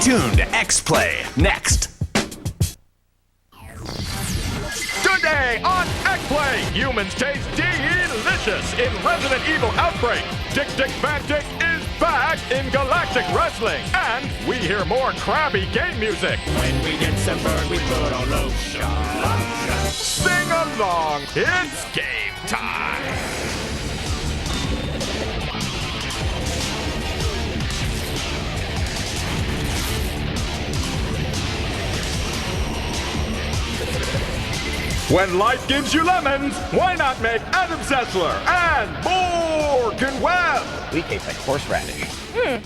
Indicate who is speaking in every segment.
Speaker 1: tuned to X-Play next.
Speaker 2: Today on X-Play, humans taste delicious in Resident Evil Outbreak. Dick Van Dick is back in Galactic Wrestling. And we hear more crabby game music.
Speaker 3: When we get sunburned, we put on lotion.
Speaker 2: Sing along, it's game time. When life gives you lemons, why not make Adam Sessler and Morgan Webb?
Speaker 4: We taste like horseradish.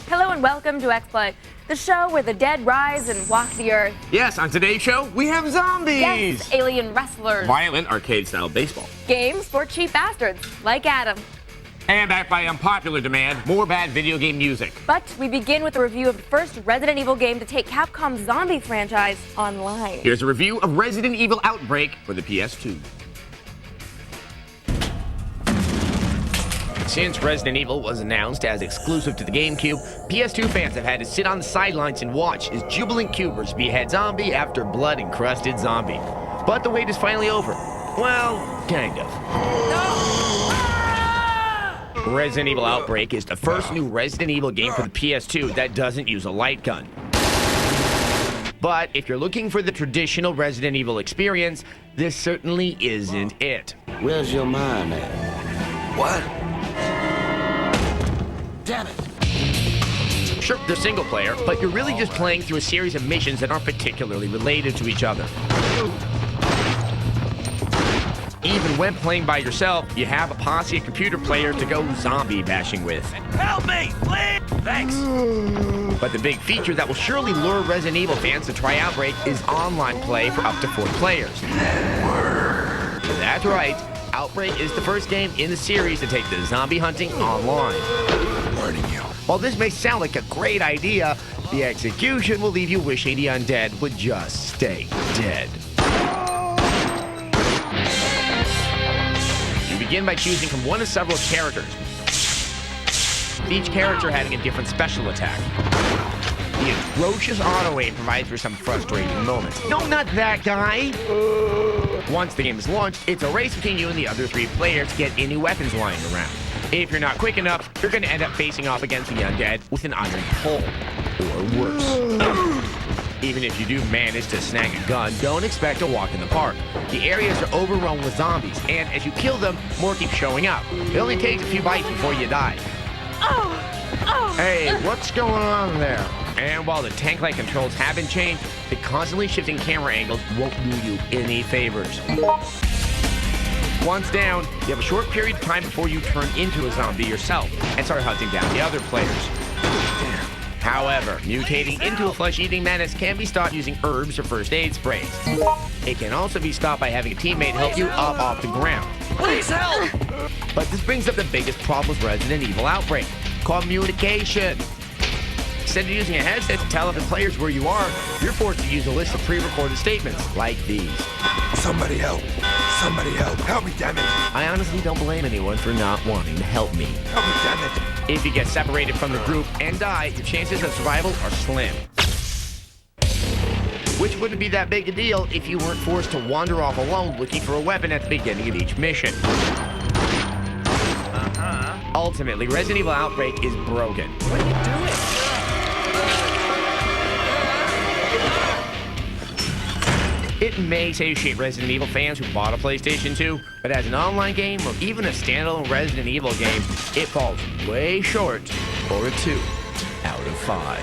Speaker 5: Hello and welcome to X-Play, the show where the dead rise and walk the earth.
Speaker 4: Yes, on today's show, we have zombies.
Speaker 5: Yes, alien wrestlers.
Speaker 4: Violent arcade-style baseball.
Speaker 5: Games for cheap bastards, like Adam.
Speaker 4: And back by unpopular demand, more bad video game music.
Speaker 5: But we begin with a review of the first Resident Evil game to take Capcom's zombie franchise online.
Speaker 4: Here's a review of Resident Evil Outbreak for the PS2. Since Resident Evil was announced as exclusive to the GameCube, PS2 fans have had to sit on the sidelines and watch as jubilant cubers behead zombie after blood-encrusted zombie. But the wait is finally over. Well, kind of. No! Resident Evil Outbreak is the first new Resident Evil game for the PS2 that doesn't use a light gun. But if you're looking for the traditional Resident Evil experience, this certainly isn't it.
Speaker 3: Where's your mind at? What? Damn it.
Speaker 4: Sure, they're single player, but you're really just playing through a series of missions that aren't particularly related to each other. Even when playing by yourself, you have a posse of computer players to go zombie bashing with.
Speaker 3: Help me, please! Thanks.
Speaker 4: But the big feature that will surely lure Resident Evil fans to try Outbreak is online play for up to 4 players. That's right, Outbreak is the first game in the series to take the zombie hunting online.
Speaker 3: Warning you.
Speaker 4: While this may sound like a great idea, the execution will leave you wishing the undead would just stay dead. Begin by choosing from one of several characters, each character having a different special attack. The atrocious auto-aim provides for some frustrating moments. No, not that guy! Once the game is launched, it's a race between you and the other 3 players to get any weapons lying around. If you're not quick enough, you're going to end up facing off against the undead with an iron pole, or worse. Even if you do manage to snag a gun, don't expect a walk in the park. The areas are overrun with zombies, and as you kill them, more keep showing up. It only takes a few bites before you die. Hey, what's going on there? And while the tank-like controls have been changed, the constantly shifting camera angles won't do you any favors. Once down, you have a short period of time before you turn into a zombie yourself and start hunting down the other players. However, mutating into a flesh-eating menace can be stopped using herbs or first aid sprays. It can also be stopped by having a teammate help you up off the ground.
Speaker 3: Please help!
Speaker 4: But this brings up the biggest problem with Resident Evil Outbreak: communication. Instead of using a headset to tell other players where you are, you're forced to use a list of pre-recorded statements like these.
Speaker 3: Somebody help. Somebody help. Help me, damn it.
Speaker 4: I honestly don't blame anyone for not wanting to help me.
Speaker 3: Help me, damn it.
Speaker 4: If you get separated from the group and die, your chances of survival are slim. Which wouldn't be that big a deal if you weren't forced to wander off alone looking for a weapon at the beginning of each mission. Ultimately, Resident Evil Outbreak is broken. What are you doing? It may satiate Resident Evil fans who bought a PlayStation 2, but as an online game or even a standalone Resident Evil game, it falls way short for a 2 out of 5.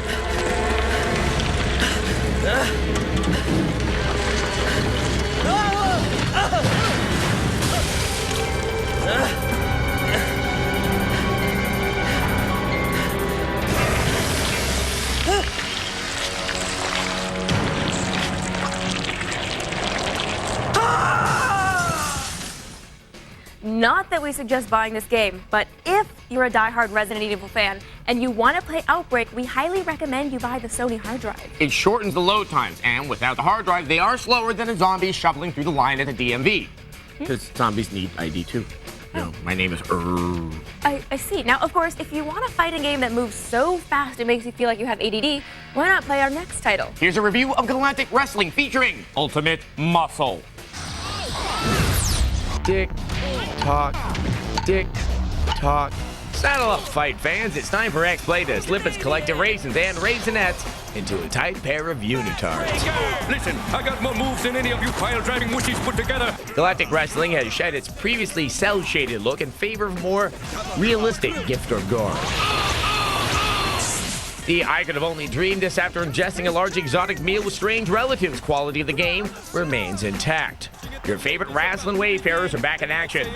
Speaker 5: Not that we suggest buying this game, but if you're a die-hard Resident Evil fan and you want to play Outbreak, we highly recommend you buy the Sony hard drive.
Speaker 4: It shortens the load times, and without the hard drive, they are slower than a zombie shuffling through the line at the DMV. Because zombies need ID too. No, my name is
Speaker 5: I see. Now, of course, if you want a fighting game that moves so fast it makes you feel like you have ADD, why not play our next title?
Speaker 4: Here's a review of Galactic Wrestling featuring Ultimate Muscle. Tick, tock, tick, tock. Saddle up, fight fans. It's time for X-Play to slip its collective raisins and raisinets into a tight pair of unitards.
Speaker 6: Listen, I got more moves than any of you pile-driving wishies put together.
Speaker 4: Galactic Wrestling has shed its previously cel-shaded look in favor of more realistic gift or gore. The I could have only dreamed this after ingesting a large exotic meal with strange relatives quality of the game remains intact. Your favorite wrestling wayfarers are back in action.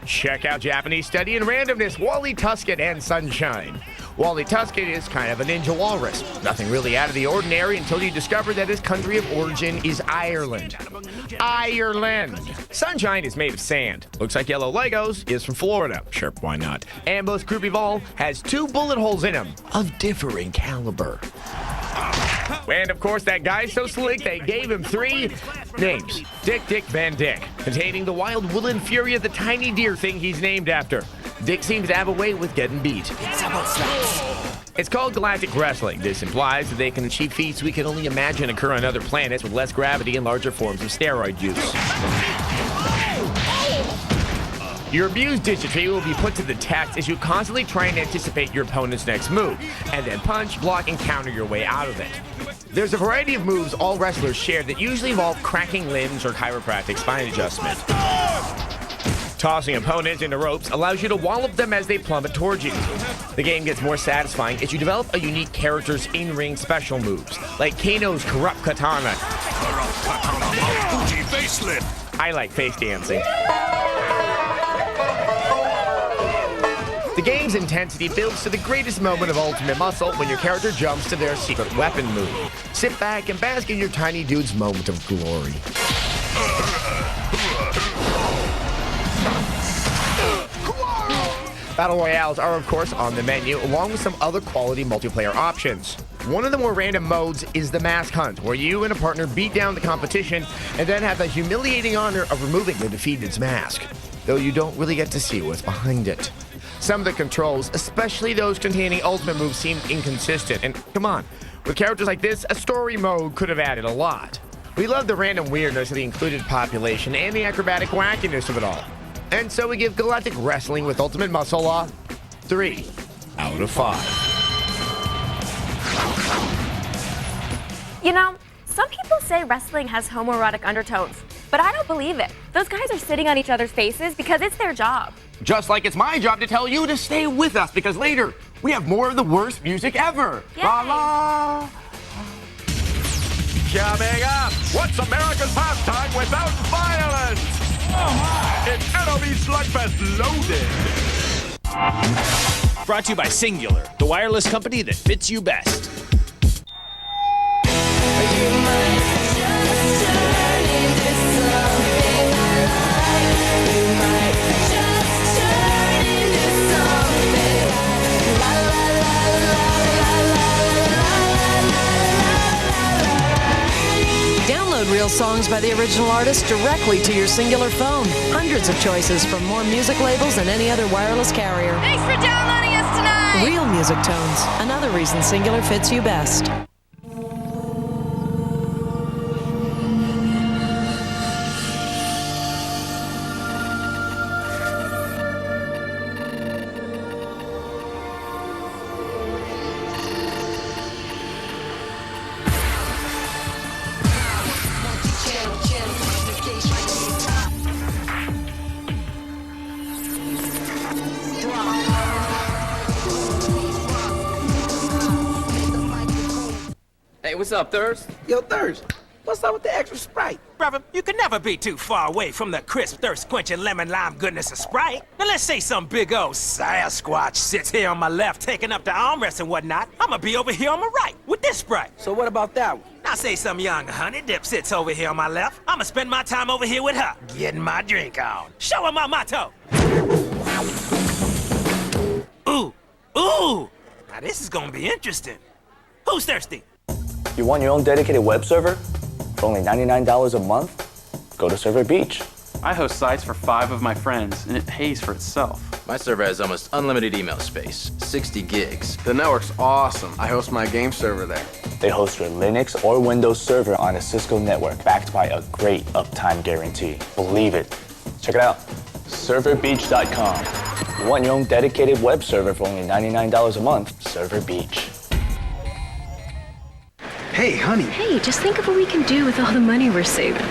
Speaker 4: Check out Japanese study in randomness, Wally Tuscan and Sunshine. Wally Tuscan is kind of a ninja walrus. Nothing really out of the ordinary until you discover that his country of origin is Ireland. Ireland! Sunshine is made of sand. Looks like yellow Legos is from Florida. Sure, why not? And most Groupie Ball has 2 bullet holes in him of differing caliber. And of course, that guy's so slick they gave him 3 names. Dick Van Dick, containing the wild woodland fury of the tiny deer thing he's named after. Dick seems to have a way with getting beat. It's called Galactic Wrestling. This implies that they can achieve feats we can only imagine occur on other planets with less gravity and larger forms of steroid use. Your abused digitry will be put to the test as you constantly try and anticipate your opponent's next move, and then punch, block, and counter your way out of it. There's a variety of moves all wrestlers share that usually involve cracking limbs or chiropractic spine adjustment. Tossing opponents into ropes allows you to wallop them as they plummet towards you. The game gets more satisfying as you develop a unique character's in-ring special moves, like Kano's Corrupt Katana. I like face dancing. The game's intensity builds to the greatest moment of Ultimate Muscle when your character jumps to their secret weapon move. Sit back and bask in your tiny dude's moment of glory. Battle Royales are, of course, on the menu, along with some other quality multiplayer options. One of the more random modes is the Mask Hunt, where you and a partner beat down the competition and then have the humiliating honor of removing the defeated's mask, though you don't really get to see what's behind it. Some of the controls, especially those containing ultimate moves, seem inconsistent, and come on, with characters like this, a story mode could have added a lot. We love the random weirdness of the included population and the acrobatic wackiness of it all. And so we give Galactic Wrestling with Ultimate Muscle a 3 out of 5.
Speaker 5: You know, some people say wrestling has homoerotic undertones, but I don't believe it. Those guys are sitting on each other's faces because it's their job.
Speaker 4: Just like it's my job to tell you to stay with us, because later we have more of the worst music ever.
Speaker 5: Yay.
Speaker 4: La la!
Speaker 2: Coming up, what's America's pastime without violence? Oh my! It's NOB SlugFest loaded.
Speaker 1: Brought to you by Singular, the wireless company that fits you best.
Speaker 7: Download real songs by the original artist directly to your Singular phone. Hundreds of choices from more music labels than any other wireless carrier.
Speaker 8: Thanks for downloading us tonight!
Speaker 7: Real music tones. Another reason Singular fits you best.
Speaker 9: Hey, what's up, Thirst?
Speaker 10: Yo, Thirst, what's up with the extra Sprite?
Speaker 11: Brother, you can never be too far away from the crisp, thirst-quenching lemon lime goodness of Sprite. Now let's say some big old Sasquatch sits here on my left taking up the armrest and whatnot. I'ma be over here on my right with this Sprite.
Speaker 10: So what about that one?
Speaker 11: Now say some young honey dip sits over here on my left. I'ma spend my time over here with her, getting my drink on. Show her my motto. Ooh, ooh. Now this is gonna be interesting. Who's thirsty?
Speaker 12: You want your own dedicated web server? For only $99 a month? Go to Server Beach. I host sites for 5 of my friends, and it pays for itself.
Speaker 9: My server has almost unlimited email space, 60 gigs.
Speaker 13: The network's awesome. I host my game server there.
Speaker 14: They host your Linux or Windows server on a Cisco network, backed by a great uptime guarantee. Believe it. Check it out. ServerBeach.com. You want your own dedicated web server for only $99 a month? Server Beach.
Speaker 15: Hey, honey.
Speaker 16: Hey, just think of what we can do with all the money we're saving.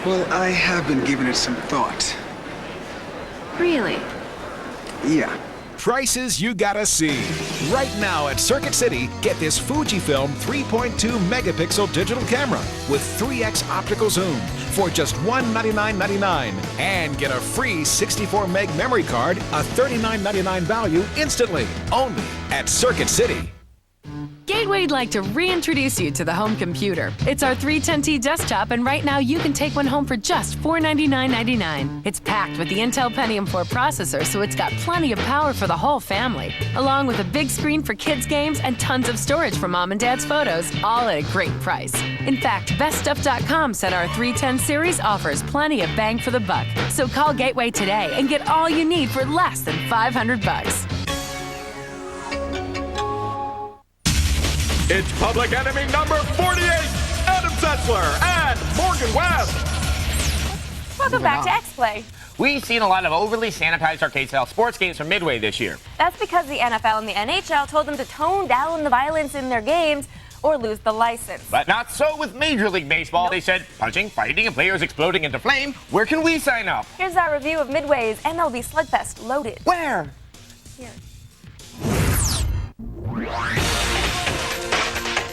Speaker 15: Well, I have been giving it some thought.
Speaker 16: Really?
Speaker 15: Yeah.
Speaker 17: Prices you gotta see. Right now at Circuit City, get this Fujifilm 3.2 megapixel digital camera with 3x optical zoom for just $199.99 and get a free 64 meg memory card, a $39.99 value instantly, only at Circuit City.
Speaker 18: Gateway'd like to reintroduce you to the home computer. It's our 310T desktop, and right now you can take one home for just $499.99. It's packed with the Intel Pentium 4 processor, so it's got plenty of power for the whole family, along with a big screen for kids' games and tons of storage for mom and dad's photos, all at a great price. In fact, BestStuff.com said our 310 series offers plenty of bang for the buck. So call Gateway today and get all you need for less than $500.
Speaker 2: It's Public Enemy number 48, Adam Setzler and Morgan Webb.
Speaker 5: Welcome back to X-Play.
Speaker 4: We've seen a lot of overly sanitized arcade-style sports games from Midway this year.
Speaker 5: That's because the NFL and the NHL told them to tone down the violence in their games or lose the license.
Speaker 4: But not so with Major League Baseball. Nope. They said punching, fighting, and players exploding into flame. Where can we sign up?
Speaker 5: Here's our review of Midway's MLB SlugFest Loaded.
Speaker 4: Where?
Speaker 5: Here.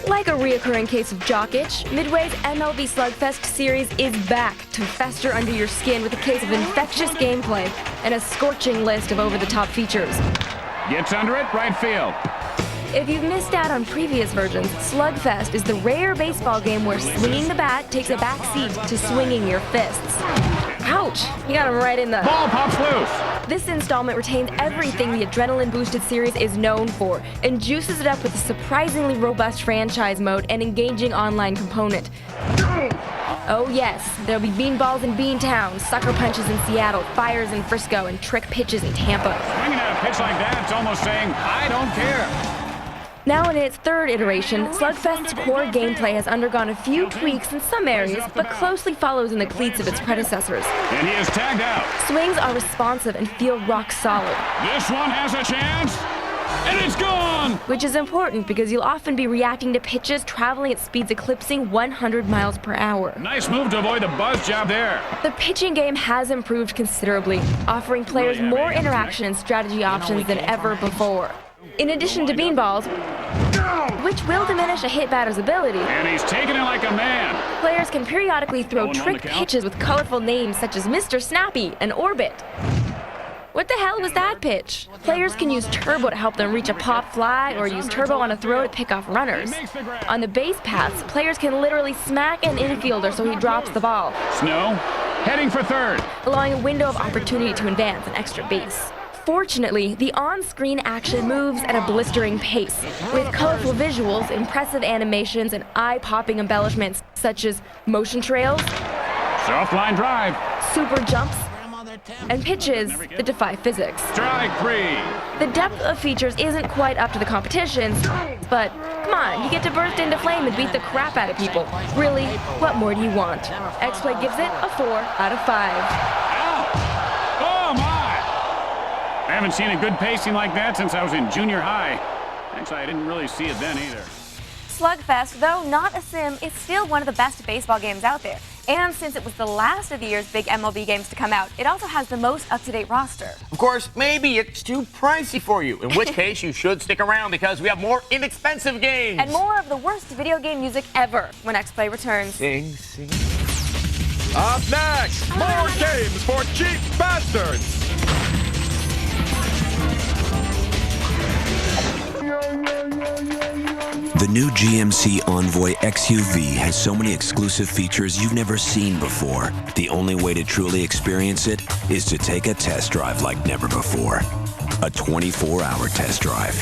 Speaker 19: Like a reoccurring case of jock itch, Midway's MLB SlugFest series is back to fester under your skin with a case of infectious gameplay and a scorching list of over-the-top features.
Speaker 6: Gets under it, right field.
Speaker 19: If you've missed out on previous versions, SlugFest is the rare baseball game where swinging the bat takes a back seat to swinging your fists. Ouch! You got him right in the...
Speaker 6: Ball pops loose!
Speaker 19: This installment retains everything the adrenaline-boosted series is known for and juices it up with a surprisingly robust franchise mode and engaging online component. Oh yes, there'll be beanballs in Beantown, sucker punches in Seattle, fires in Frisco, and trick pitches in Tampa.
Speaker 6: Swinging at a pitch like that, it's almost saying, I don't care.
Speaker 19: Now in its third iteration, SlugFest's core gameplay has undergone a few tweaks in some areas, but closely follows in the cleats of its predecessors.
Speaker 6: And he is tagged out.
Speaker 19: Swings are responsive and feel rock solid.
Speaker 6: This one has a chance, and it's gone!
Speaker 19: Which is important because you'll often be reacting to pitches traveling at speeds eclipsing 100 miles per hour.
Speaker 6: Nice move to avoid the buzz job there.
Speaker 19: The pitching game has improved considerably, offering players more interaction and strategy options than ever before. In addition to beanballs, which will diminish a hit batter's ability.
Speaker 6: And he's taking it like a man.
Speaker 19: Players can periodically throw trick pitches with colorful names such as Mr. Snappy and Orbit. What the hell was that pitch? Players can use turbo to help them reach a pop fly or use turbo on a throw to pick off runners. On the base paths, players can literally smack an infielder so he drops the ball.
Speaker 6: Snow, heading for third.
Speaker 19: Allowing a window of opportunity to advance an extra base. Fortunately, the on-screen action moves at a blistering pace, with colorful visuals, impressive animations, and eye-popping embellishments such as motion trails,
Speaker 6: soft line drive,
Speaker 19: super jumps, and pitches that defy physics.
Speaker 6: Strike three.
Speaker 19: The depth of features isn't quite up to the competition's, but come on, you get to burst into flame and beat the crap out of people. Really, what more do you want? X-Play gives it a 4 out of 5.
Speaker 6: I haven't seen a good pacing like that since I was in junior high. Actually, I didn't really see it then either.
Speaker 5: SlugFest, though not a sim, is still one of the best baseball games out there. And since it was the last of the year's big MLB games to come out, it also has the most up-to-date roster.
Speaker 4: Of course, maybe it's too pricey for you, in which case you should stick around because we have more inexpensive games.
Speaker 5: And more of the worst video game music ever when X-Play returns.
Speaker 4: Sing, sing.
Speaker 2: Up next, more games for cheap bastards.
Speaker 20: The new GMC Envoy Xuv has so many exclusive features you've never seen before. The only way to truly experience it is to take a test drive like never before. A 24-hour test drive.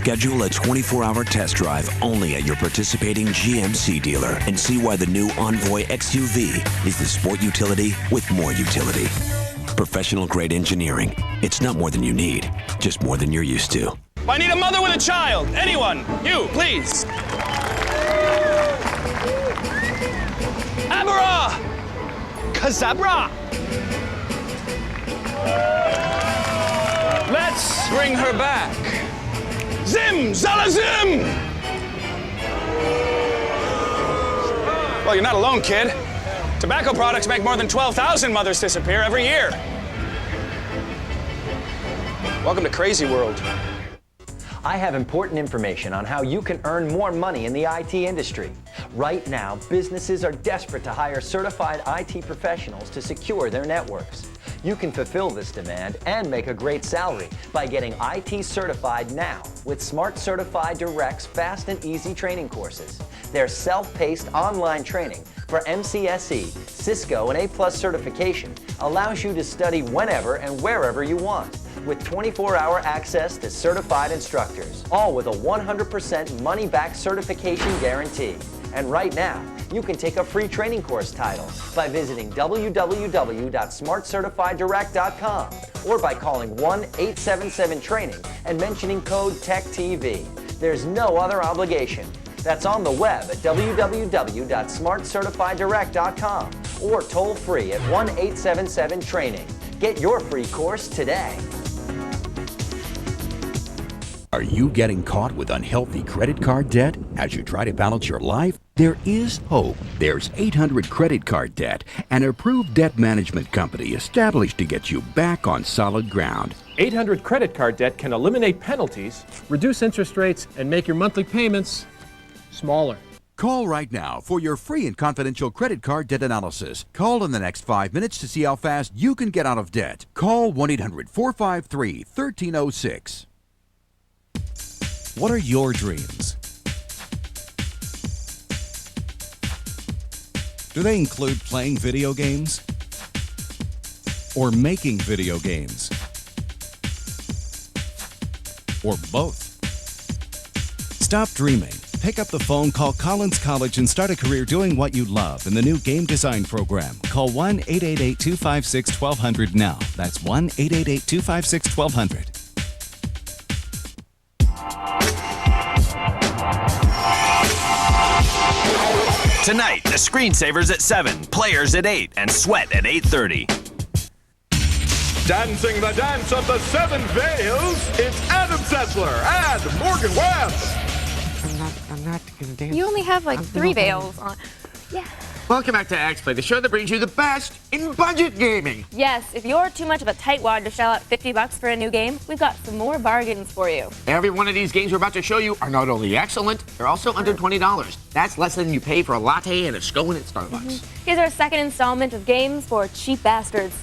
Speaker 20: Schedule a 24-hour test drive only at your participating GMC dealer and see why the new Envoy XUV is the sport utility with more utility. Professional-grade engineering. It's not more than you need, just more than you're used to.
Speaker 1: I need a mother with a child. Anyone. You, please. Abra! Kazabra! Let's bring her back. Zim! Zalazim! Well, you're not alone, kid. Tobacco products make more than 12,000 mothers disappear every year. Welcome to Crazy World.
Speaker 21: I have important information on how you can earn more money in the IT industry. Right now, businesses are desperate to hire certified IT professionals to secure their networks. You can fulfill this demand and make a great salary by getting IT certified now with Smart Certified Direct's fast and easy training courses. Their self-paced online training for MCSE, Cisco, and A+ certification allows you to study whenever and wherever you want, with 24-hour access to certified instructors, all with a 100% money-back certification guarantee. And right now, you can take a free training course title by visiting www.smartcertifieddirect.com or by calling 1-877-TRAINING and mentioning code TECHTV. There's no other obligation. That's on the web at www.smartcertifieddirect.com or toll free at 1-877-TRAINING. Get your free course today.
Speaker 22: Are you getting caught with unhealthy credit card debt as you try to balance your life? There is hope. There's 800 Credit Card Debt, an approved debt management company established to get you back on solid ground.
Speaker 23: 800 Credit Card Debt can eliminate penalties, reduce interest rates, and make your monthly payments smaller.
Speaker 22: Call right now for your free and confidential credit card debt analysis. Call in the next 5 minutes to see how fast you can get out of debt. Call 1-800-453-1306.
Speaker 24: What are your dreams? Do they include playing video games? Or making video games? Or both? Stop dreaming. Pick up the phone, call Collins College, and start a career doing what you love in the new game design program. Call 1-888-256-1200 now. That's 1-888-256-1200.
Speaker 1: Tonight, the Screensavers at 7, Players at 8, and Sweat at 8:30.
Speaker 2: Dancing the dance of the Seven Veils, it's Adam Sessler and Morgan West.
Speaker 4: I'm not gonna dance.
Speaker 5: You only have like 3 veils on. Yeah.
Speaker 4: Welcome back to XPlay, the show that brings you the best in budget gaming.
Speaker 5: Yes, if you're too much of a tightwad to shell out $50 for a new game, we've got some more bargains for you.
Speaker 4: Every one of these games we're about to show you are not only excellent, they're also under $20. That's less than you pay for a latte and a scone at Starbucks.
Speaker 5: Here's our second installment of games for cheap bastards.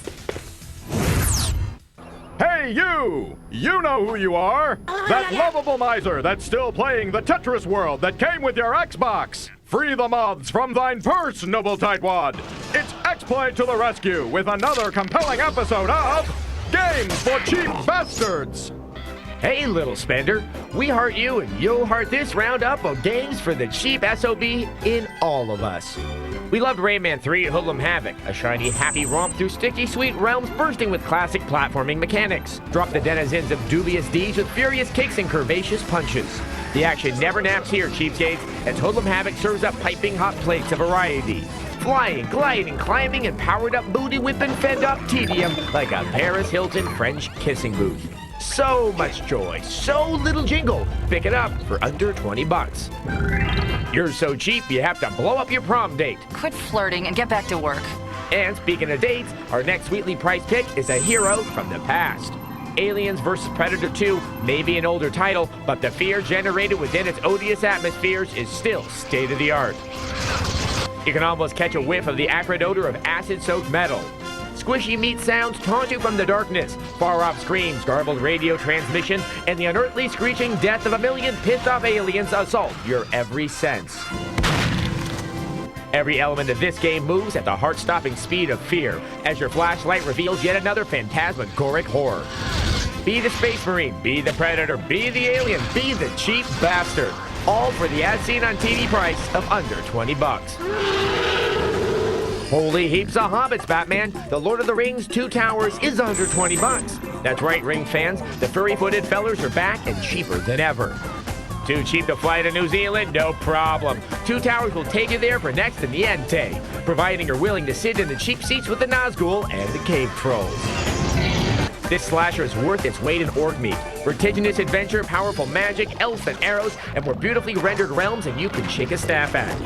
Speaker 2: Hey, you! You know who you are! That lovable miser that's still playing the Tetris world that came with your Xbox! Free the moths from thine purse, noble tightwad! It's XPlay to the rescue with another compelling episode of Games for Cheap Bastards!
Speaker 4: Hey, little spender, we heart you and you'll heart this roundup of games for the cheap SOB in all of us. We loved Rayman 3 Hoodlum Havoc, a shiny, happy romp through sticky, sweet realms bursting with classic platforming mechanics. Drop the denizens of dubious deeds with furious kicks and curvaceous punches. The action never naps here, cheapskates, as Hoodlum Havoc serves up piping hot plates of variety. Flying, gliding, climbing, and powered up booty whipping fed up tedium like a Paris Hilton French kissing booth. So much joy, so little jingle. Pick it up for under $20. You're so cheap, you have to blow up your prom date.
Speaker 8: Quit flirting and get back to work.
Speaker 4: And speaking of dates, our next sweetly priced pick is a hero from the past. Aliens vs. Predator 2 may be an older title, but the fear generated within its odious atmospheres is still state-of-the-art. You can almost catch a whiff of the acrid odor of acid-soaked metal. Squishy meat sounds taunt you from the darkness, far-off screams, garbled radio transmission, and the unearthly screeching death of a million pissed-off aliens assault your every sense. Every element of this game moves at the heart-stopping speed of fear, as your flashlight reveals yet another phantasmagoric horror. Be the Space Marine, be the Predator, be the Alien, be the Cheap Bastard. All for the as-seen on TV price of under $20. Holy heaps of hobbits, Batman. The Lord of the Rings Two Towers is under $20. That's right, Ring fans. The furry-footed fellers are back and cheaper than ever. Too cheap to fly to New Zealand? No problem. Two Towers will take you there for next to niente, providing you're willing to sit in the cheap seats with the Nazgul and the Cave Trolls. This slasher is worth its weight in orc meat. Vertiginous adventure, powerful magic, elves and arrows, and more beautifully rendered realms than you can shake a staff at.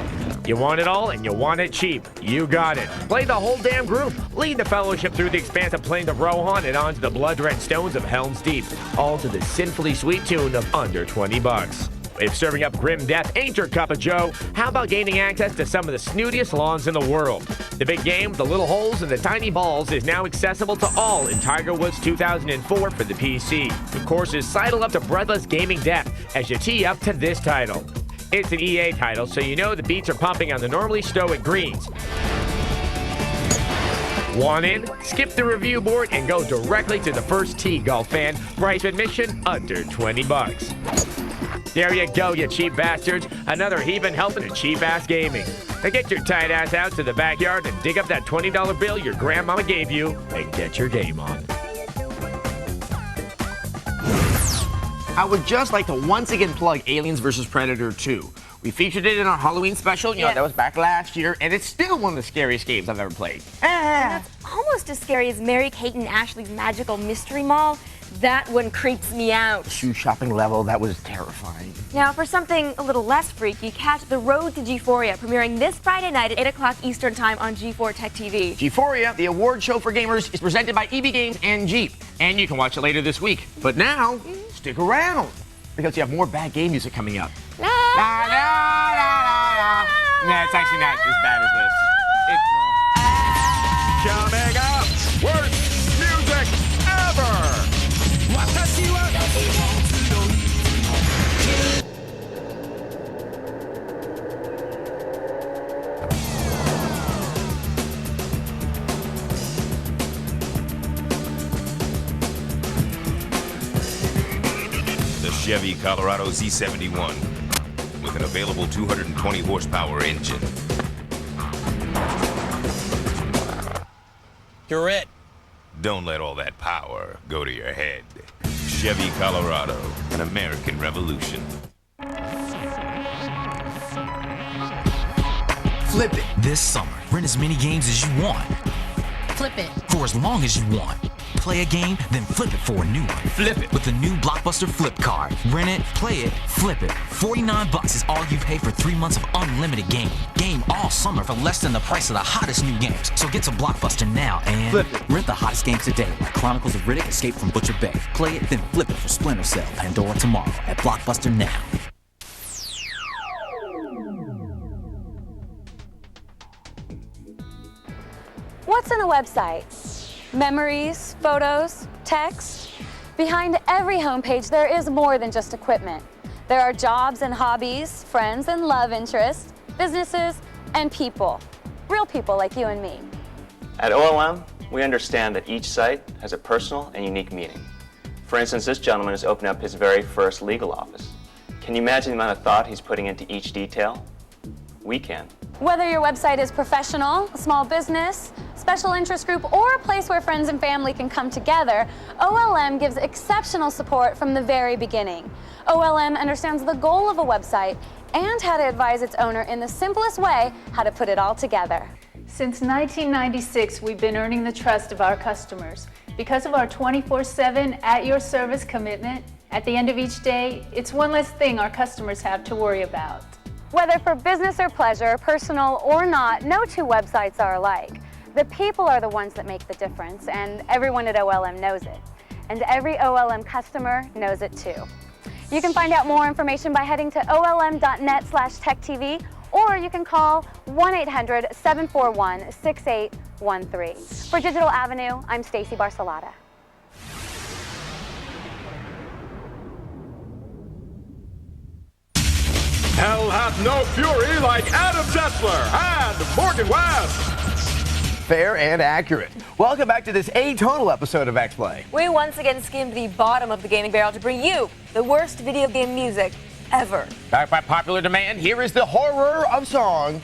Speaker 4: You want it all, and you want it cheap. You got it. Play the whole damn group. Lead the Fellowship through the expansive plains of Rohan and onto the blood-drenched stones of Helm's Deep. All to the sinfully sweet tune of under $20. If serving up grim death ain't your cup of joe, how about gaining access to some of the snootiest lawns in the world? The big game, the little holes and the tiny balls, is now accessible to all in Tiger Woods 2004 for the PC. The course is sidle up to breathless gaming death as you tee up to this title. It's an EA title, so you know the beats are pumping on the normally stoic greens. Want in? Skip the review board and go directly to the first tee, golf fan. Price of admission under $20. There you go, you cheap bastards. Another heaping helping of cheap-ass gaming. Now get your tight ass out to the backyard and dig up that $20 bill your grandmama gave you and get your game on. I would just like to once again plug Aliens vs. Predator 2. We featured it in our Halloween special, you know, that was back last year, and it's still one of the scariest games I've ever played.
Speaker 19: And that's almost as scary as Mary-Kate and Ashley's Magical Mystery Mall. That one creeps me out.
Speaker 4: Shoe shopping level, that was terrifying.
Speaker 19: Now, for something a little less freaky, catch The Road to G4ia, premiering this Friday night at 8 o'clock Eastern Time on G4 Tech TV.
Speaker 4: G4ia, the award show for gamers, is presented by EB Games and Jeep. And you can watch it later this week. But now, stick around, because you have more bad game music coming up.
Speaker 19: La, la, la, la, la.
Speaker 4: Nah, it's actually not as bad as this.
Speaker 2: Coming up, worst music ever!
Speaker 3: The Chevy Colorado Z71 with an available 220 horsepower engine.
Speaker 7: You're it.
Speaker 3: Don't let all that power go to your head. Chevy Colorado, an American revolution.
Speaker 7: Flip it this summer. Rent as many games as you want.
Speaker 8: Flip it.
Speaker 7: For as long as you want. Play a game, then flip it for a new one. Flip it with the new Blockbuster Flip card. Rent it, play it, flip it. $49 is all you pay for 3 months of unlimited gaming. Game all summer for less than the price of the hottest new games. So get to Blockbuster now and flip it. Rent the hottest games today, like Chronicles of Riddick, Escape from Butcher Bay. Play it, then flip it for Splinter Cell, Pandora tomorrow at Blockbuster now.
Speaker 10: What's on a website? Memories, photos, text. Behind every homepage, there is more than just equipment. There are jobs and hobbies, friends and love interests, businesses, and people. Real people like you and me.
Speaker 14: At OLM, we understand that each site has a personal and unique meaning. For instance, this gentleman has opened up his very first legal office. Can you imagine the amount of thought he's putting into each detail? We can.
Speaker 10: Whether your website is professional, a small business, special interest group, or a place where friends and family can come together, OLM gives exceptional support from the very beginning. OLM understands the goal of a website and how to advise its owner in the simplest way how to put it all together.
Speaker 11: Since 1996, we've been earning the trust of our customers. Because of our 24/7 at-your-service commitment, at the end of each day, it's one less thing our customers have to worry about.
Speaker 10: Whether for business or pleasure, personal or not, no two websites are alike. The people are the ones that make the difference, and everyone at OLM knows it. And every OLM customer knows it too. You can find out more information by heading to olm.net/techtv, or you can call 1-800-741-6813. For Digital Avenue, I'm Stacy Barcelata.
Speaker 2: Hell hath no fury like Adam Sessler and Morgan West.
Speaker 9: fair and accurate. Welcome back to this atonal episode of X-Play.
Speaker 5: We once again skimmed the bottom of the gaming barrel to bring you the worst video game music ever.
Speaker 4: Back by popular demand, here is the horror of song.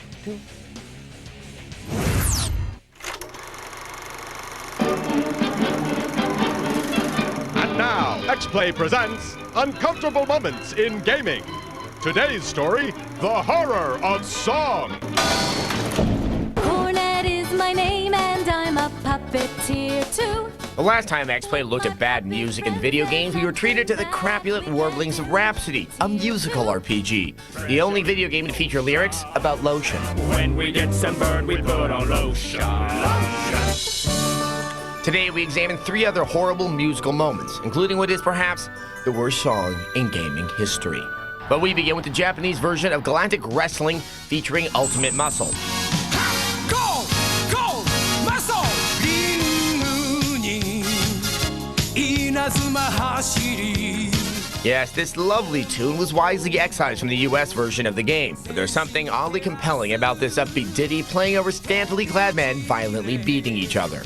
Speaker 2: And now, X-Play presents Uncomfortable Moments in Gaming. Today's story, the horror of song.
Speaker 12: Cornet is my name and I'm a puppeteer too.
Speaker 4: The last time X-Play looked at bad music in video games, we were treated to the crapulent warblings of Rhapsody, a musical RPG. The only video game to feature lyrics about lotion.
Speaker 6: When we get sunburned, we put on lotion.
Speaker 4: Today, we examine 3 other horrible musical moments, including what is perhaps the worst song in gaming history. But we begin with the Japanese version of Galactic Wrestling featuring Ultimate Muscle. Yes, this lovely tune was wisely excised from the US version of the game, but there's something oddly compelling about this upbeat ditty playing over scantily clad men violently beating each other.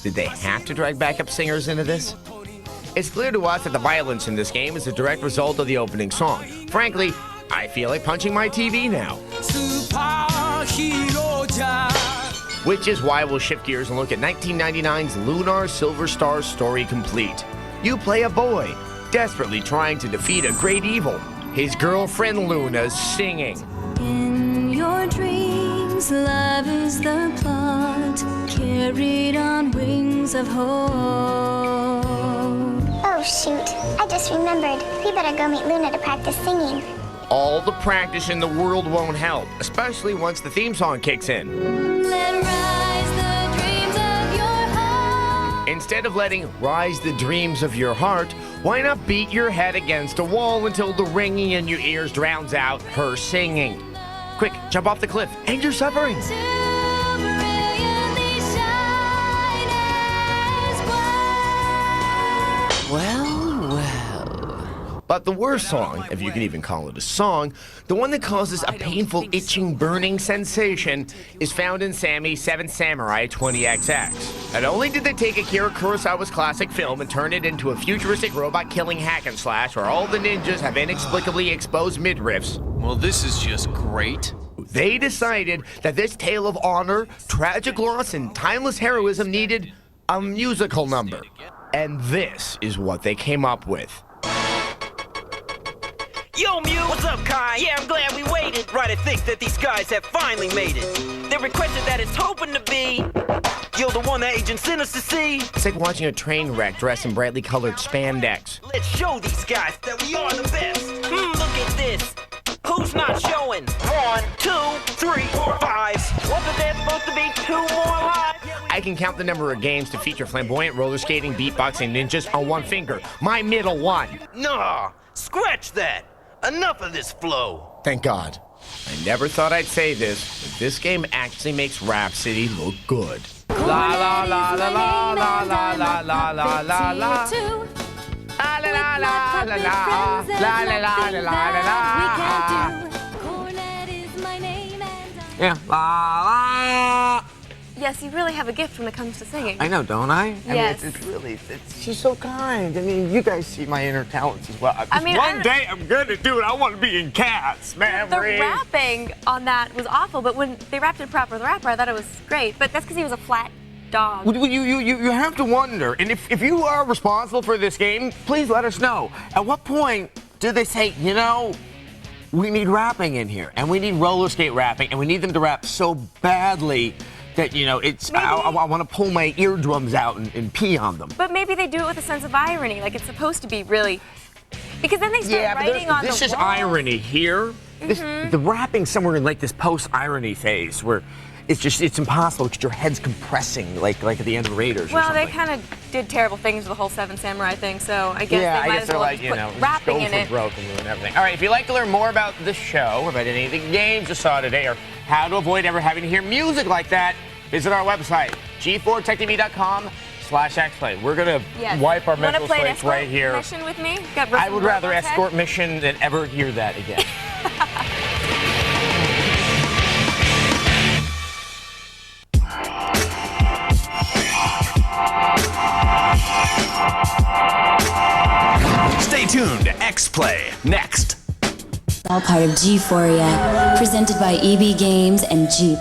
Speaker 4: Did they have to drag backup singers into this? It's clear to us that the violence in this game is a direct result of the opening song. Frankly, I feel like punching my TV now. Which is why we'll shift gears and look at 1999's Lunar Silver Star Story Complete. You play a boy, desperately trying to defeat a great evil. His girlfriend Luna's singing.
Speaker 12: In your dreams, love is the plot, carried on wings of hope.
Speaker 13: Oh shoot, I just remembered. We better go meet Luna to practice singing.
Speaker 4: All the practice in the world won't help, especially once the theme song kicks in.
Speaker 12: Let rise the dreams of your heart.
Speaker 4: Instead of letting rise the dreams of your heart, why not beat your head against a wall until the ringing in your ears drowns out her singing? Quick, jump off the cliff, end your suffering. Well. But the worst song, if you can even call it a song, the one that causes a painful, itching, burning sensation, is found in Sammy's 7th Samurai 20XX. Not only did they take Akira Kurosawa's classic film and turn it into a futuristic robot-killing hack and slash where all the ninjas have inexplicably exposed midriffs.
Speaker 16: Well, this is just great.
Speaker 4: They decided that this tale of honor, tragic loss, and timeless heroism needed a musical number. And this is what they came up with.
Speaker 25: Yo, Mew! What's up, Kai? Yeah, I'm glad we waited. Right, I think that these guys have finally made it. They requested that it's hoping to be you're the one that Agent sent us to see.
Speaker 4: It's like watching a train wreck dressed in brightly colored spandex.
Speaker 25: Let's show these guys that we are the best. Look at this. Who's not showing? 1, 2, 3, 4, 5. Wasn't there supposed to be 2 more lives?
Speaker 4: I can count the number of games to feature flamboyant roller skating, beatboxing ninjas on one finger. My middle one.
Speaker 25: Nah, scratch that. Enough of this flow.
Speaker 4: Thank God. I never thought I'd say this, but this game actually makes Rhapsody look good. La la la la la la la la la la la la. La la la la la la la la la la la. Yeah. La la.
Speaker 5: Yes, you really have a gift when it comes to singing.
Speaker 9: I know, don't I?
Speaker 5: Yes.
Speaker 9: I mean, she's so kind. I mean, you guys see my inner talents as well.
Speaker 5: I mean,
Speaker 9: one day I'm gonna do it. I want to be in Cats, man.
Speaker 5: The rapping on that was awful, but when they rapped it proper, the rapper, I thought it was great. But that's because he was a flat dog.
Speaker 9: You have to wonder, and if you are responsible for this game, please let us know. At what point do they say, you know, we need rapping in here, and we need roller skate rapping, and we need them to rap so badly that, you know, it's I want to pull my eardrums out and pee on them.
Speaker 5: But maybe they do it with a sense of irony, like it's supposed to be really, because then they start writing on the
Speaker 4: This is
Speaker 5: wall.
Speaker 4: irony here.
Speaker 9: The rapping somewhere in like this post-irony phase where it's impossible because your head's compressing like at the end of Raiders or
Speaker 5: Well,
Speaker 9: something.
Speaker 5: they kind of did terrible things with the whole 7 Samurai thing, so I guess they might as well
Speaker 9: like,
Speaker 5: just
Speaker 9: you
Speaker 5: put
Speaker 9: know,
Speaker 5: rapping
Speaker 9: go
Speaker 5: in
Speaker 9: for
Speaker 5: it.
Speaker 9: broke and ruin everything. All right, if you'd like to learn more about the show, or about any of the games you saw today, or how to avoid ever having to hear music like that, visit our website, g4techtv.com/xplay. We're going to wipe our mental slates right here.
Speaker 5: Mission with me?
Speaker 9: I would rather escort mission than ever hear that again.
Speaker 15: Stay tuned to X-Play next.
Speaker 12: All part of G4ia, presented by EB Games and Jeep.